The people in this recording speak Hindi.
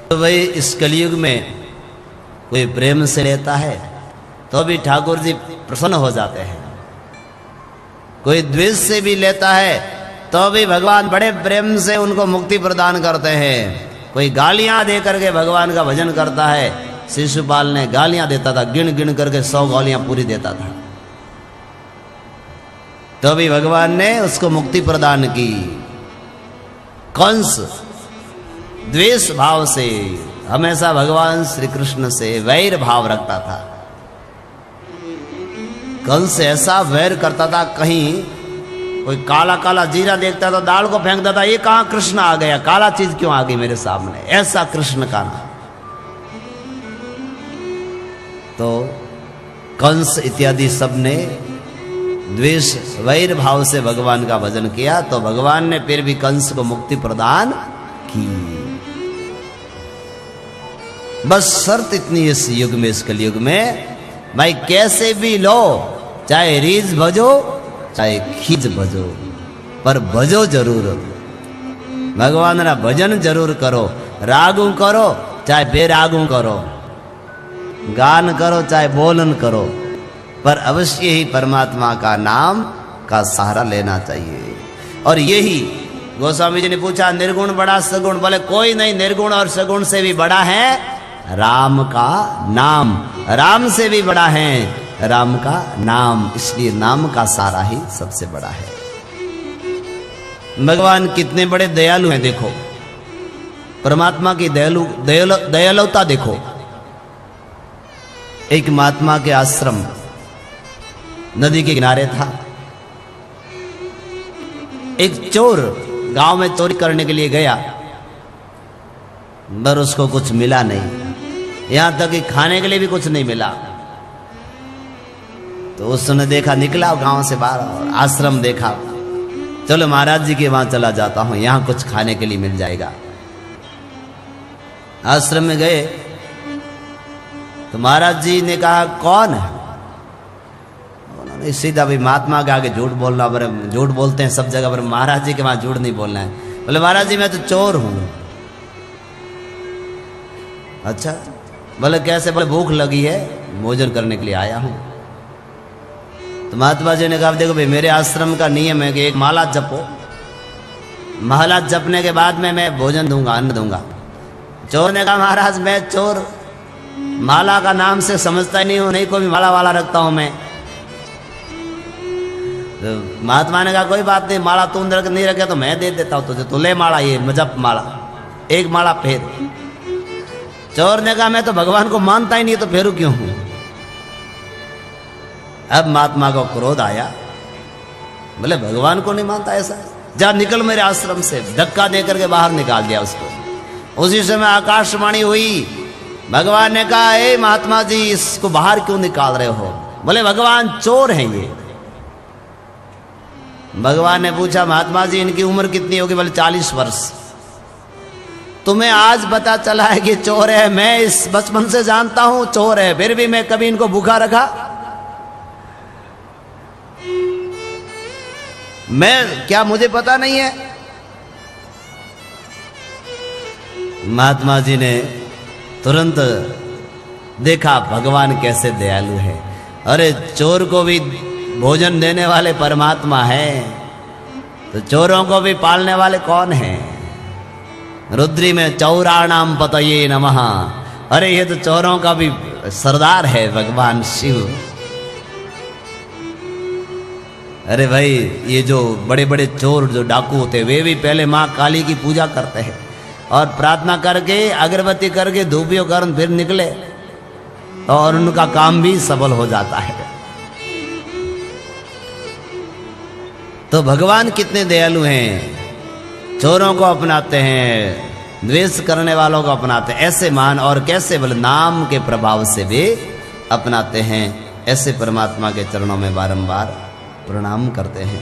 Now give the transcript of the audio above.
तो भाई इस कलयुग में कोई प्रेम से लेता है तो भी ठाकुर जी प्रसन्न हो जाते हैं, कोई द्वेष से भी लेता है तो भी भगवान बड़े प्रेम से उनको मुक्ति प्रदान करते हैं। कोई गालियां दे करके भगवान का भजन करता है, शिशुपाल ने गालियां देता था, गिन गिन करके 100 गालियां पूरी देता था, तो भी भगवान ने उसको मुक्ति प्रदान की। कंस द्वेष भाव से हमेशा भगवान श्री कृष्ण से वैर भाव रखता था। कंस ऐसा वैर करता था, कहीं कोई काला काला जीरा देखता तो दाल को फेंक देता, ये कहां कृष्ण आ गया, काला चीज क्यों आ गई मेरे सामने, ऐसा कृष्ण का नाम। तो कंस इत्यादि सब ने द्वेष वैर भाव से भगवान का भजन किया, तो भगवान ने फिर भी कंस को मुक्ति प्रदान की। बस शर्त इतनी है इस युग में, इस कलयुग में, भाई कैसे भी लो, चाहे रीझ भजो चाहे खींच भजो, पर भजो जरूर, भगवान का भजन जरूर करो। रागू करो चाहे बेरागू करो, गान करो चाहे बोलन करो, पर अवश्य ही परमात्मा का नाम का सहारा लेना चाहिए। और यही गोस्वामी जी ने पूछा, निर्गुण बड़ा सगुण? बोले कोई नहीं, निर्गुण और सगुण से भी बड़ा है राम का नाम, राम से भी बड़ा है राम का नाम, इसलिए नाम का सहारा ही सबसे बड़ा है। भगवान कितने बड़े दयालु हैं, देखो परमात्मा की दयालुता देखो। एक महात्मा के आश्रम नदी के किनारे था, एक चोर गांव में चोरी करने के लिए गया, पर उसको कुछ मिला नहीं, यहां तक कि खाने के लिए भी कुछ नहीं मिला। तो उसने देखा, निकला गांव से बाहर और आश्रम देखा, चलो महाराज जी के वहां चला जाता हूं, यहां कुछ खाने के लिए मिल जाएगा। आश्रम में गए तो महाराज जी ने कहा कौन है? उन्होंने सीधा भाई महात्मा के आगे झूठ बोलना, झूठ बोलते हैं सब जगह पर, महाराज जी के वहां झूठ नहीं बोलना है। बोले महाराज जी मैं तो चोर हूं। अच्छा, बोले कैसे? बोले भूख लगी है, भोजन करने के लिए आया हूं। तो महात्मा जी ने कहा देखो भाई मेरे आश्रम का नियम है कि एक माला जपो, माला जपने के बाद में मैं भोजन दूंगा, अन्न दूंगा। चोर ने कहा महाराज मैं चोर माला का नाम से समझता ही नहीं हूं, नहीं कोई माला वाला रखता हूं मैं। तो महात्मा ने कहा कोई बात नहीं, माला तू नहीं रखे तो मैं दे देता हूं तुझे, तो ले माला, ये जप माला, एक माला फेर। चोर ने कहा मैं तो भगवान को मानता ही नहीं, तो फेरू क्यों हूं? अब महात्मा को क्रोध आया, बोले भगवान को नहीं मानता ऐसा, जा निकल मेरे आश्रम से। धक्का देकर के बाहर निकाल दिया उसको। उसी समय आकाशवाणी हुई, भगवान ने कहा ए महात्मा जी इसको बाहर क्यों निकाल रहे हो? बोले भगवान चोर हैं ये। भगवान ने पूछा महात्मा जी इनकी उम्र कितनी होगी? बोले 40 वर्ष। तुम्हें आज पता चला है कि चोर है? मैं इस बचपन से जानता हूं चोर है, फिर भी मैं कभी इनको भूखा रखा? मैं क्या मुझे पता नहीं है? महात्मा जी ने तुरंत देखा भगवान कैसे दयालु है। अरे चोर को भी भोजन देने वाले परमात्मा है, तो चोरों को भी पालने वाले कौन है? रुद्री में चौराणाम पतये नमः। अरे ये तो चोरों का भी सरदार है भगवान शिव। अरे भाई ये जो बड़े बड़े चोर जो डाकू होते वे भी पहले माँ काली की पूजा करते हैं और प्रार्थना करके अगरबत्ती करके धूपियों कर फिर निकले और उनका काम भी सफल हो जाता है। तो भगवान कितने दयालु हैं, चोरों को अपनाते हैं, द्वेष करने वालों को अपनाते हैं। ऐसे मान और कैसे बोले नाम के प्रभाव से भी अपनाते हैं। ऐसे परमात्मा के चरणों में बारंबार प्रणाम करते हैं।